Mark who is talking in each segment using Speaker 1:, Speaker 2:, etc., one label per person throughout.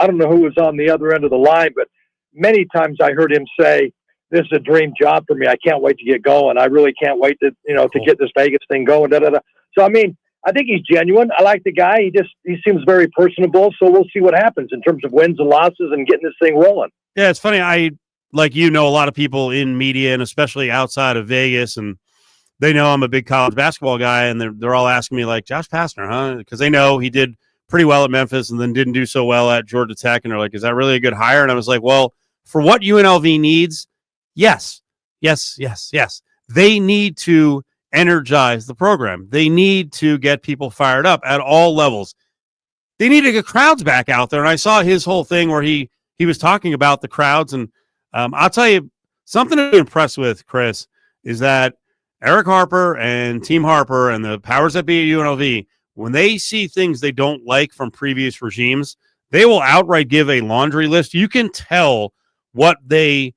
Speaker 1: I don't know who was on the other end of the line, but many times I heard him say, "This is a dream job for me. I can't wait to get going. I really can't wait to, to get this Vegas thing going." So, I mean, I think he's genuine. I like the guy. He seems very personable. So we'll see what happens in terms of wins and losses and getting this thing rolling.
Speaker 2: Yeah, it's funny. I, like, a lot of people in media and especially outside of Vegas, and they know I'm a big college basketball guy, and they're all asking me, like, Josh Pastner, huh? Because they know he did pretty well at Memphis and then didn't do so well at Georgia Tech. And they're like, is that really a good hire? And I was like, well, for what UNLV needs, yes. They need to energize the program. They need to get people fired up at all levels. They need to get crowds back out there. And I saw his whole thing where he was talking about the crowds. And I'll tell you, something to be impressed with, Chris, is that Eric Harper and Team Harper and the powers that be at UNLV, when they see things they don't like from previous regimes, they will outright give a laundry list. You can tell what they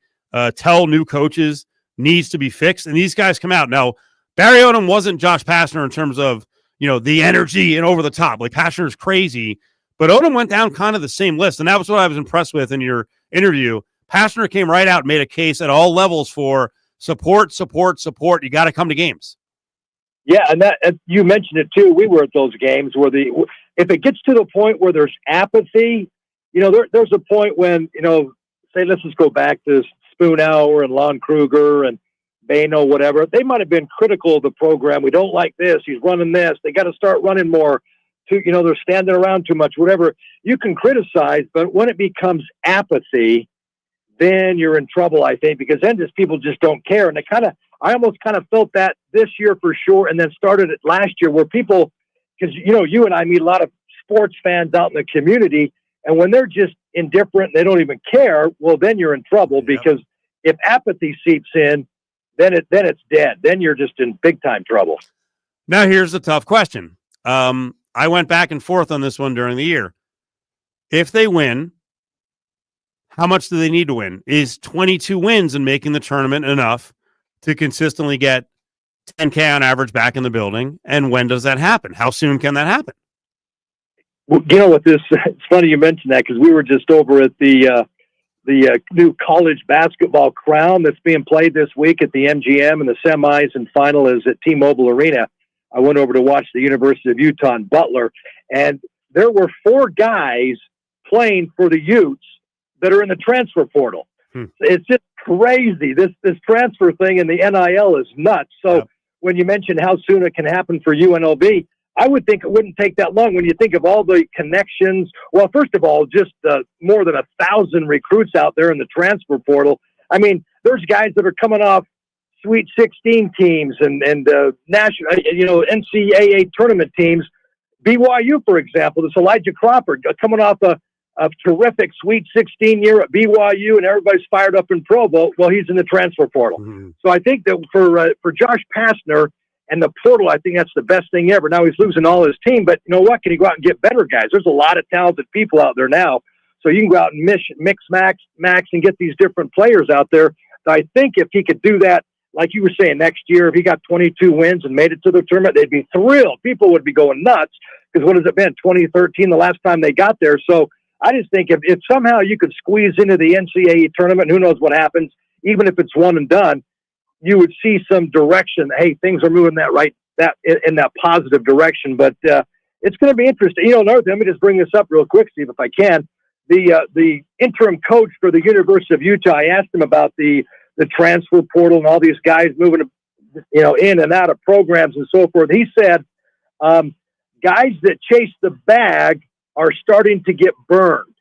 Speaker 2: tell new coaches needs to be fixed, and these guys come out. Now, Barry Odom wasn't Josh Pastner in terms of, the energy and over the top. Like, Pastner's crazy, but Odom went down kind of the same list, and that was what I was impressed with in your interview. Pastner came right out and made a case at all levels for support. You got to come to games.
Speaker 1: Yeah, and that you mentioned it too. We were at those games where if it gets to the point where there's apathy, there's a point when, say, let's just go back to Spoonhour and Lon Kruger and Bano, whatever. They might have been critical of the program. We don't like this. He's running this. They got to start running more. They're standing around too much, whatever. You can criticize, but when it becomes apathy, then you're in trouble, I think, because then people just don't care. And I almost kind of felt that this year for sure, and then started it last year where people, because, you and I meet a lot of sports fans out in the community, and when they're just indifferent, they don't even care, well, then you're in trouble, because if apathy seeps in, then it's dead. Then you're just in big-time trouble.
Speaker 2: Now, here's the tough question. I went back and forth on this one during the year. If they win, how much do they need to win? Is 22 wins and making the tournament enough to consistently get 10K on average back in the building? And when does that happen? How soon can that happen?
Speaker 1: Well, it's funny you mentioned that, because we were just over at the new college basketball crown that's being played this week at the MGM, and the semis and final is at T-Mobile Arena. I went over to watch the University of Utah in Butler, and there were 4 guys playing for the Utes that are in the transfer portal. It's just crazy. This transfer thing in the NIL is nuts. So when you mentioned how soon it can happen for UNLV, I would think it wouldn't take that long when you think of all the connections. Well, first of all, just more than 1,000 recruits out there in the transfer portal. I mean, there's guys that are coming off Sweet 16 teams and national, NCAA tournament teams. BYU, for example, this Elijah Crawford coming off a terrific Sweet 16 year at BYU, and everybody's fired up in Provo. Well, he's in the transfer portal. Mm-hmm. So I think that for Josh Pastner and the portal, I think that's the best thing ever. Now he's losing all his team, but you know what? Can he go out and get better guys? There's a lot of talented people out there now. So you can go out and mix max and get these different players out there. So I think if he could do that, like you were saying, next year, if he got 22 wins and made it to the tournament, they'd be thrilled. People would be going nuts, because what has it been, 2013, the last time they got there? So I just think if somehow you could squeeze into the NCAA tournament, who knows what happens, even if it's one and done, you would see some direction. Hey, things are moving in that positive direction. But it's going to be interesting. Another thing, let me just bring this up real quick, Steve, if I can. The interim coach for the University of Utah, I asked him about the transfer portal and all these guys moving, in and out of programs and so forth. He said, guys that chase the bag are starting to get burned.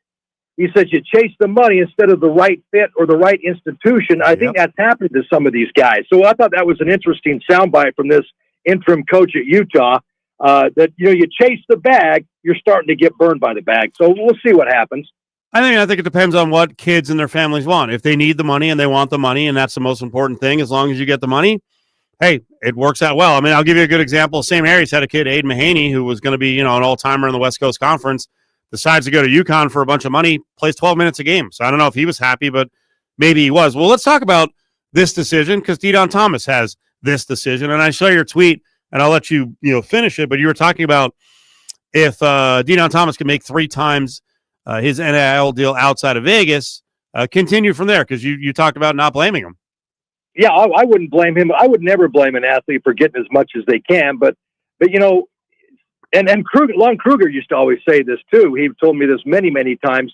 Speaker 1: He says you chase the money instead of the right fit or the right institution. I think that's happened to some of these guys. So I thought that was an interesting soundbite from this interim coach at Utah, that, you chase the bag, you're starting to get burned by the bag. So we'll see what happens.
Speaker 2: I think it depends on what kids and their families want. If they need the money and they want the money, and that's the most important thing, as long as you get the money, hey, it works out well. I mean, I'll give you a good example. St. Mary's had a kid, Aiden Mahaney, who was going to be, an all-timer in the West Coast Conference, decides to go to UConn for a bunch of money, plays 12 minutes a game. So I don't know if he was happy, but maybe he was. Well, let's talk about this decision, because Dedan Thomas has this decision. And I saw your tweet, and I'll let you, finish it, but you were talking about if Dedan Thomas can make 3 times his NIL deal outside of Vegas, continue from there, because you talked about not blaming him.
Speaker 1: Yeah, I wouldn't blame him. I would never blame an athlete for getting as much as they can, but you know, and Lon Kruger used to always say this too. He told me this many times.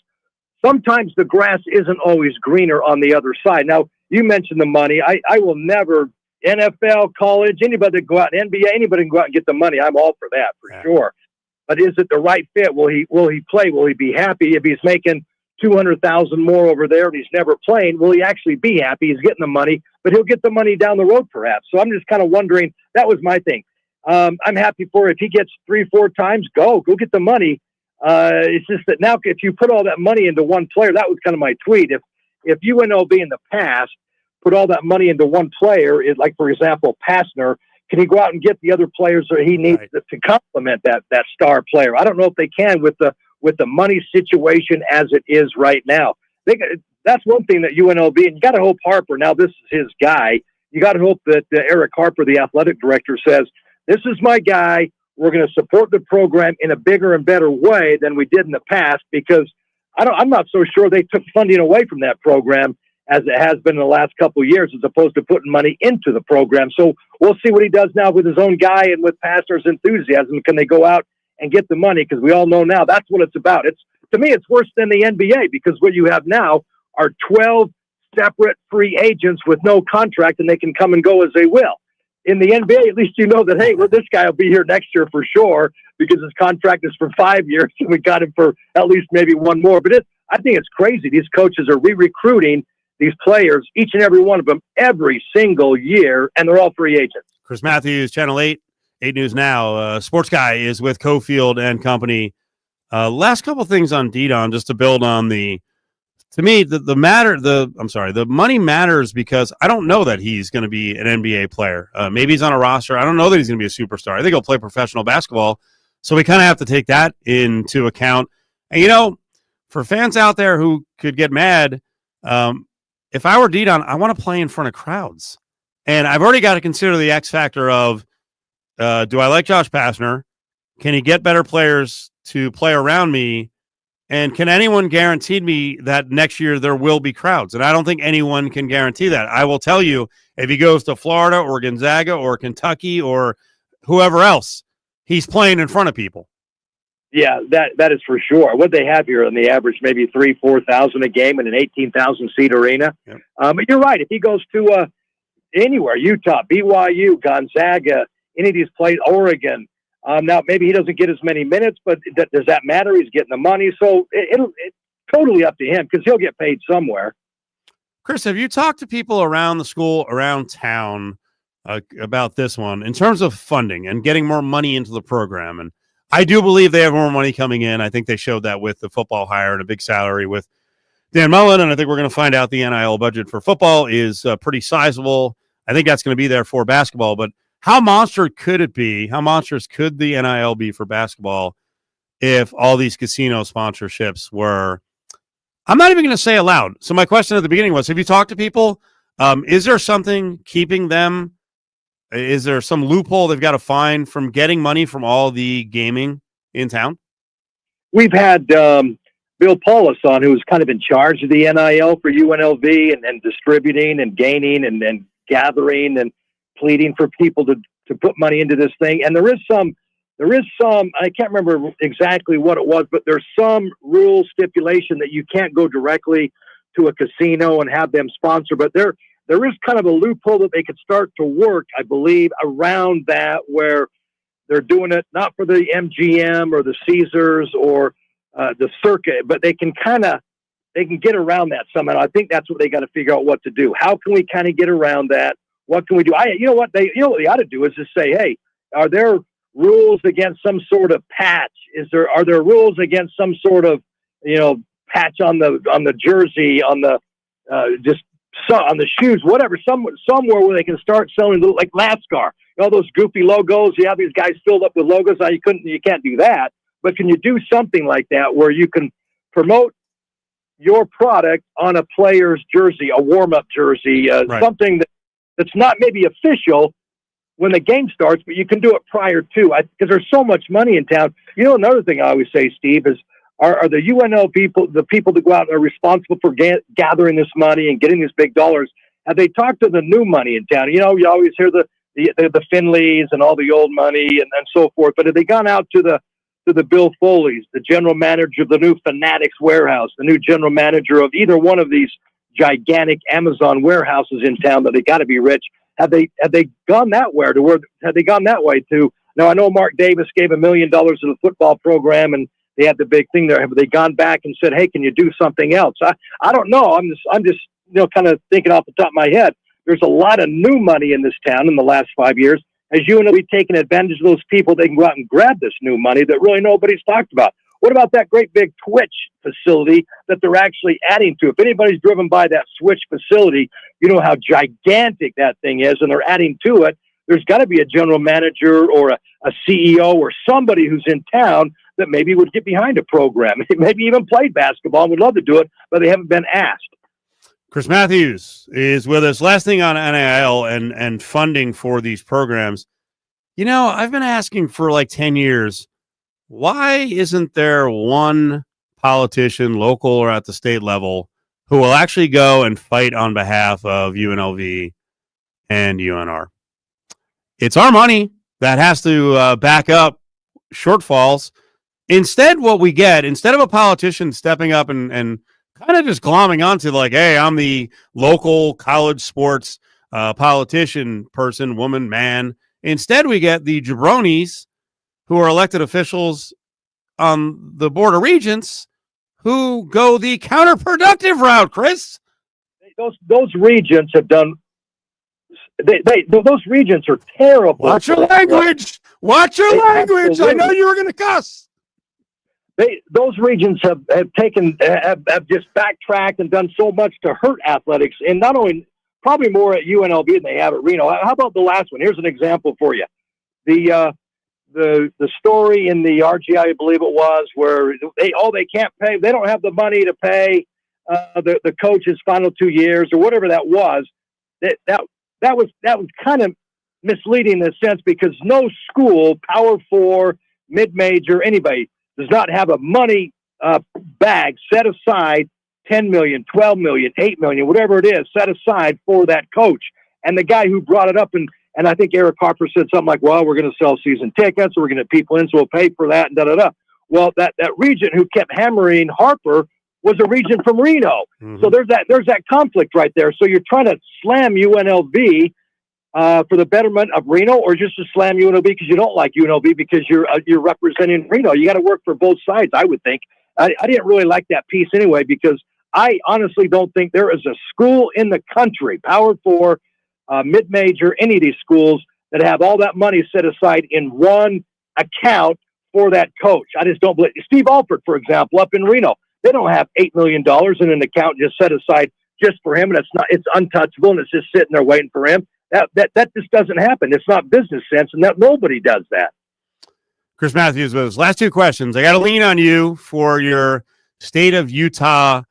Speaker 1: Sometimes the grass isn't always greener on the other side. Now, you mentioned the money. I will never, NFL, college, anybody that go out, NBA, anybody can go out and get the money. I'm all for that, for sure. But is it the right fit? Will he play? Will he be happy if he's making $200,000 more over there and he's never playing? Will he actually be happy? He's getting the money, but he'll get the money down the road perhaps. So I'm just kind of wondering. That was my thing. I'm happy for it. If he gets 3-4 times, go get the money. It's just that now if you put all that money into one player, that was kind of my tweet. If UNLV in the past put all that money into one player, like for example, Pastner, can he go out and get the other players that he needs to complement that star player? I don't know if they can with the money situation as it is right now. That's one thing that UNLV, and you got to hope Harper, now this is his guy, you got to hope that Eric Harper, the athletic director, says, this is my guy. We're going to support the program in a bigger and better way than we did in the past, because I'm not so sure they took funding away from that program as it has been in the last couple of years, as opposed to putting money into the program. So we'll see what he does now with his own guy and with Pastner's enthusiasm. Can they go out and get the money? Because we all know now that's what it's about. To me, it's worse than the NBA, because what you have now are 12 separate free agents with no contract, and they can come and go as they will. In the NBA, at least you know that, hey, this guy will be here next year for sure, because his contract is for 5 years, and we got him for at least maybe one more. But I think it's crazy. These coaches are re-recruiting these players, each and every one of them, every single year, and they're all free agents.
Speaker 2: Chris Maathuis, Channel 8 News Now. Sports Guy is with Cofield and Company. Last couple things on Dedan, just to build on to me, the money matters, because I don't know that he's going to be an NBA player. Maybe he's on a roster. I don't know that he's going to be a superstar. I think he'll play professional basketball. So we kind of have to take that into account. And, for fans out there who could get mad, if I were Dedan, I want to play in front of crowds. And I've already got to consider the X factor of, do I like Josh Pastner? Can he get better players to play around me? And can anyone guarantee me that next year there will be crowds? And I don't think anyone can guarantee that. I will tell you, if he goes to Florida or Gonzaga or Kentucky or whoever else, he's playing in front of people.
Speaker 1: Yeah, that is for sure. What they have here on the average, maybe 3,000-4,000 a game in an 18,000 seat arena. Yep. But you're right. If he goes to anywhere, Utah, BYU, Gonzaga, any of these places, Oregon. Now, maybe he doesn't get as many minutes, but does that matter? He's getting the money. So it's totally up to him, because he'll get paid somewhere.
Speaker 2: Chris, have you talked to people around the school, around town, about this one in terms of funding and getting more money into the program? And I do believe they have more money coming in. I think they showed that with the football hire and a big salary with Dan Mullen, and I think we're going to find out the NIL budget for football is pretty sizable. I think that's going to be there for basketball, but how monstrous could it be? How monstrous could the NIL be for basketball if all these casino sponsorships were, I'm not even going to say allowed. So my question at the beginning was, have you talked to people? Is there something keeping them? Is there some loophole they've got to find from getting money from all the gaming in town? We've
Speaker 1: had Bill Paulus on, who's kind of in charge of the NIL for UNLV and distributing and gaining and gathering and pleading for people to put money into this thing. And there is some, I can't remember exactly what it was, but there's some rule stipulation that you can't go directly to a casino and have them sponsor. But there is kind of a loophole that they could start to work, I believe, around that, where they're doing it not for the MGM or the Caesars or the circuit, but they can get around that somehow. I think that's what they got to figure out what to do. How can we kind of get around that? What can we do? What they ought to do is just say, hey, are there rules against some sort of patch? Are there rules against some sort of, patch on the jersey, on the on the shoes, whatever, somewhere where they can start selling like NASCAR, all those goofy logos. You have these guys filled up with logos. Now you can't do that, but can you do something like that where you can promote your product on a player's jersey, a warm-up jersey, right, something that's not maybe official when the game starts, but you can do it prior to, because there's so much money in town. Another thing I always say, Steve, is are the UNLV people, the people that go out and are responsible for gathering this money and getting these big dollars. Have they talked to the new money in town? You know, you always hear the Finleys and all the old money and so forth, but have they gone out to the Bill Foley's, the general manager of the new Fanatics warehouse, the new general manager of either one of these gigantic Amazon warehouses in town that they got to be rich? Have they gone that way to? Now I know Mark Davis gave $1 million to the football program and they had the big thing there. Have they gone back and said, hey, can you do something else? I don't know. I'm just kind of thinking off the top of my head. There's a lot of new money in this town in the last 5 years. As UNLV taking advantage of those people, they can go out and grab this new money that really nobody's talked about. What about that great big Twitch facility that they're actually adding to? If anybody's driven by that Switch facility, you know how gigantic that thing is, and they're adding to it. There's got to be a general manager or a CEO or somebody who's in town that maybe would get behind a program, maybe even played basketball and would love to do it, but they haven't been asked.
Speaker 2: Chris Maathuis is with us. Last thing on NIL and funding for these programs. You know, I've been asking for like 10 years, why isn't there one politician, local or at the state level, who will actually go and fight on behalf of UNLV and UNR? It's our money that has to back up shortfalls. Instead, what we get, instead of a politician stepping up and kind of just glomming onto like, hey, I'm the local college sports politician, person, woman, man. Instead, we get the jabronis who are elected officials on the Board of Regents who go the counterproductive route, Chris.
Speaker 1: Those regents have done. Those regents are terrible.
Speaker 2: Watch your language. Watch your language. Absolutely. I know you were going to cuss.
Speaker 1: Those regents have just backtracked and done so much to hurt athletics, and not only probably more at UNLV than they have at Reno. How about the last one? Here's an example for you. The story in the RGI, I believe it was, where they can't pay. They don't have the money to pay the coach's final 2 years or whatever that was. That was kind of misleading in a sense because no school, Power 4, mid-major, anybody does not have a money bag set aside, $10 million, $12 million, $8 million, whatever it is, set aside for that coach. And the guy who brought it up, and I think Eric Harper said something like, well, we're going to sell season tickets, or we're going to get people in, so we'll pay for that, and da-da-da. Well, that regent who kept hammering Harper was a regent from Reno. Mm-hmm. So there's that conflict right there. So you're trying to slam UNLV for the betterment of Reno, or just to slam UNLV because you don't like UNLV because you're representing Reno. You got to work for both sides, I would think. I didn't really like that piece anyway because I honestly don't think there is a school in the country, Power 4, mid-major, any of these schools that have all that money set aside in one account for that coach. I just don't believe. Steve Alford, for example, up in Reno, they don't have $8 million in an account just set aside just for him, and it's untouchable, and it's just sitting there waiting for him. That just doesn't happen. It's not business sense, and that nobody does that.
Speaker 2: Chris Maathuis with us. Last two questions. I got to lean on you for your state of Utah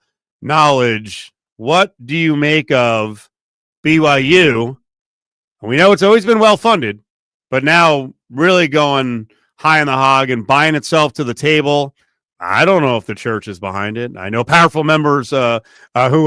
Speaker 2: knowledge. What do you make of BYU? We know it's always been well-funded, but now really going high in the hog and buying itself to the table. I don't know if the church is behind it. I know powerful members who are part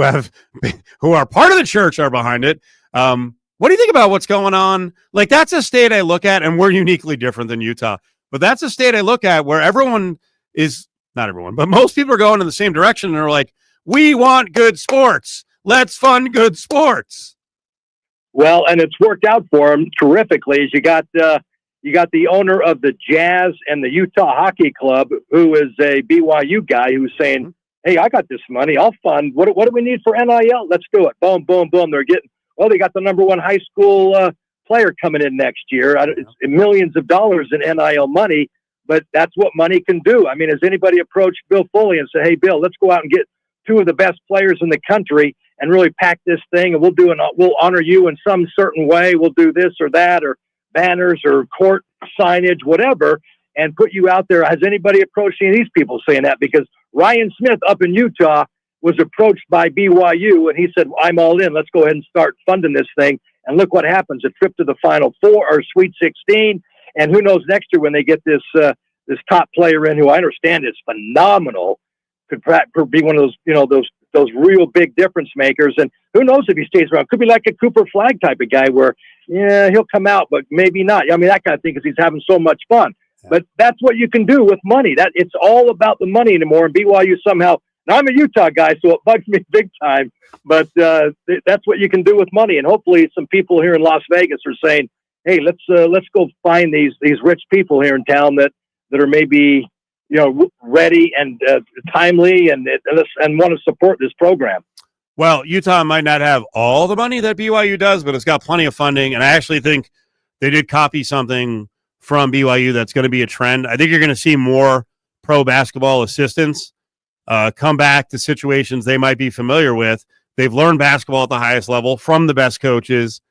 Speaker 2: of the church are behind it. What do you think about what's going on? Like, that's a state I look at, and we're uniquely different than Utah. But that's a state I look at where everyone is, not everyone, but most people are going in the same direction. And they're like, we want good sports. Let's fund good sports.
Speaker 1: Well, and it's worked out for them terrifically. As you got the owner of the Jazz and the Utah Hockey Club, who is a BYU guy, who's saying, hey, I got this money. I'll fund. What do we need for NIL? Let's do it. Boom, boom, boom. They got the number one high school player coming in next year. It's millions of dollars in NIL money, but that's what money can do. I mean, has anybody approached Bill Foley and said, hey, Bill, let's go out and get two of the best players in the country and really pack this thing, and we'll honor you in some certain way. We'll do this or that, or banners or court signage, whatever, and put you out there. Has anybody approached any of these people saying that? Because Ryan Smith up in Utah was approached by BYU, and he said, I'm all in. Let's go ahead and start funding this thing. And look what happens, a trip to the Final Four or Sweet 16. And who knows next year when they get this top player in, who I understand is phenomenal, could be one of those, those real big difference makers. And who knows if he stays around? Could be like a Cooper Flag type of guy where, yeah, he'll come out, but maybe not. I mean, that kind of thing, because he's having so much fun. Yeah. But that's what you can do with money. That it's all about the money anymore. And BYU somehow. Now, I'm a Utah guy, so it bugs me big time. But that's what you can do with money. And hopefully, some people here in Las Vegas are saying, "Hey, let's go find these rich people here in town that are maybe ready and timely and want to support this program."
Speaker 2: Well, Utah might not have all the money that BYU does, but it's got plenty of funding. And I actually think they did copy something from BYU that's going to be a trend. I think you're going to see more pro basketball assistants come back to situations they might be familiar with. They've learned basketball at the highest level from the best coaches.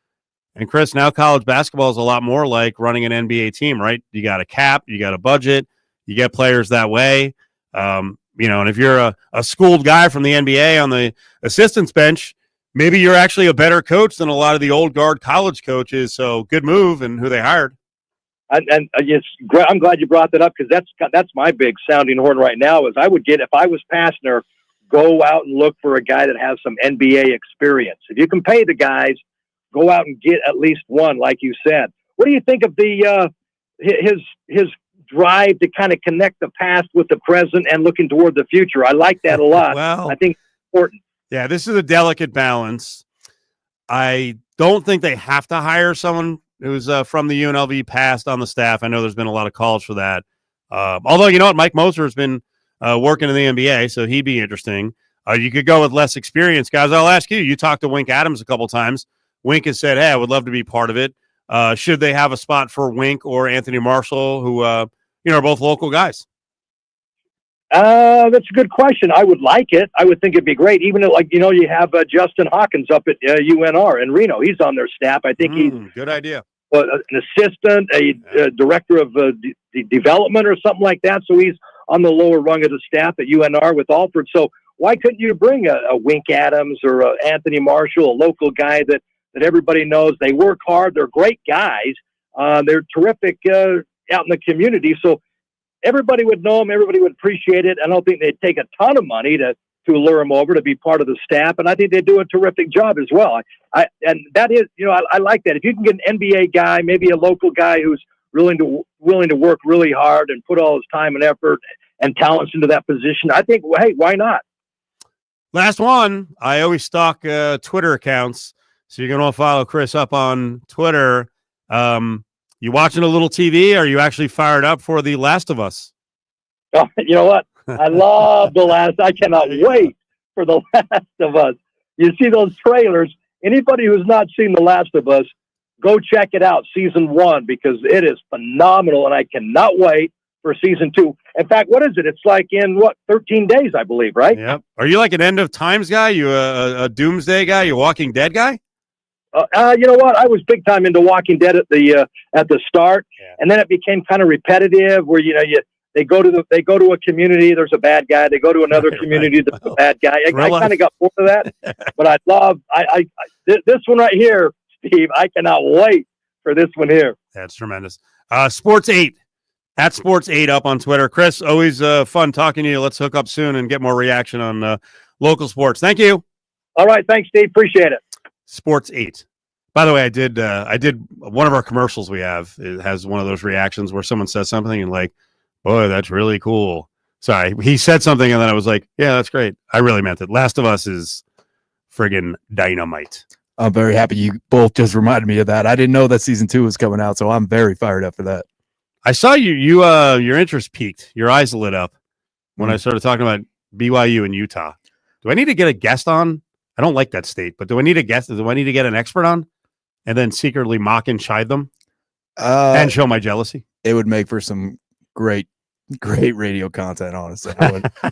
Speaker 2: And Chris, now college basketball is a lot more like running an NBA team, right? You got a cap, you got a budget, you get players that way. And if you're a schooled guy from the NBA on the assistants bench, maybe you're actually a better coach than a lot of the old guard college coaches. So good move and who they hired.
Speaker 1: And I'm glad you brought that up, because that's my big sounding horn right now. Is I would get, if I was Pastner, go out and look for a guy that has some NBA experience. If you can pay the guys, go out and get at least one, like you said. What do you think of his drive to kind of connect the past with the present and looking toward the future? I like that a lot.
Speaker 2: Well,
Speaker 1: I think it's important.
Speaker 2: Yeah, this is a delicate balance. I don't think they have to hire someone who's from the UNLV past on the staff. I know there's been a lot of calls for that. Although, you know what, Mike Moser has been working in the NBA, so he'd be interesting. You could go with less experienced guys. I'll ask you. You talked to Wink Adams a couple times. Wink has said, hey, I would love to be part of it. Should they have a spot for Wink or Anthony Marshall, who are both local guys?
Speaker 1: That's a good question. I would like it. I would think it'd be great. Even you have Justin Hawkins up at UNR in Reno. He's on their staff. I think he's
Speaker 2: good idea.
Speaker 1: An assistant, a director of development or something like that. So he's on the lower rung of the staff at UNR with Alford. So why couldn't you bring a Wink Adams or a Anthony Marshall, a local guy that everybody knows? They work hard. They're great guys. They're terrific out in the community. So everybody would know them. Everybody would appreciate it. I don't think they'd take a ton of money to lure them over to be part of the staff. And I think they do a terrific job as well. And that is, I like that. If you can get an NBA guy, maybe a local guy who's willing to work really hard and put all his time and effort and talents into that position, I think, hey, why not?
Speaker 2: Last one. I always stalk Twitter accounts. So you're going to follow Chris up on Twitter. You watching a little TV? Are you actually fired up for The Last of Us?
Speaker 1: Oh, you know what? I love I cannot wait for The Last of Us. You see those trailers. Anybody who's not seen The Last of Us, go check it out, season 1, because it is phenomenal, and I cannot wait for season 2. In fact, what is it? It's like in 13 days, I believe, right?
Speaker 2: Yep. Are you like an end of times guy? You a doomsday guy? You Walking Dead guy?
Speaker 1: You know what? I was big time into Walking Dead at the start, and then it became kind of repetitive. Where they go to a community, there's a bad guy. They go to another community, there's a bad guy. I kind of got bored of that, but I love this one right here, Steve. I cannot wait for this one here.
Speaker 2: That's tremendous. Sports 8 at Sports 8 up on Twitter. Chris, always fun talking to you. Let's hook up soon and get more reaction on local sports. Thank you.
Speaker 1: All right, thanks, Steve. Appreciate it.
Speaker 2: Sports 8. By the way, I did one of our commercials we have. It has one of those reactions where someone says something and like, boy, that's really cool. Sorry, he said something and then I was like, yeah, that's great. I really meant it. Last of Us is friggin' dynamite.
Speaker 3: I'm very happy you both just reminded me of that. I didn't know that season 2 was coming out, so I'm very fired up for that.
Speaker 2: I saw your interest peaked. Your eyes lit up when I started talking about BYU and Utah. Do I need to get a guest on? I don't like that state, but do I need a guest? Do I need to get an expert on and then secretly mock and chide them and show my jealousy?
Speaker 3: It would make for some great radio content, honestly.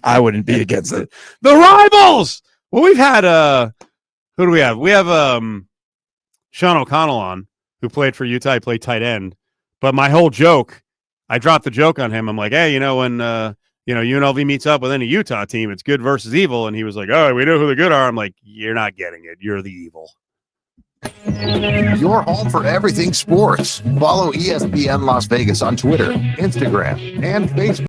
Speaker 3: I wouldn't be against it.
Speaker 2: The rivals! Well, we've had who do we have? We have Sean O'Connell on, who played for Utah. He played tight end. But my whole joke, I dropped the joke on him. I'm like, hey, when UNLV meets up with any Utah team, it's good versus evil. And he was like, oh, we know who the good are. I'm like, you're not getting it. You're the evil.
Speaker 4: Your home for everything sports. Follow ESPN Las Vegas on Twitter, Instagram, and Facebook.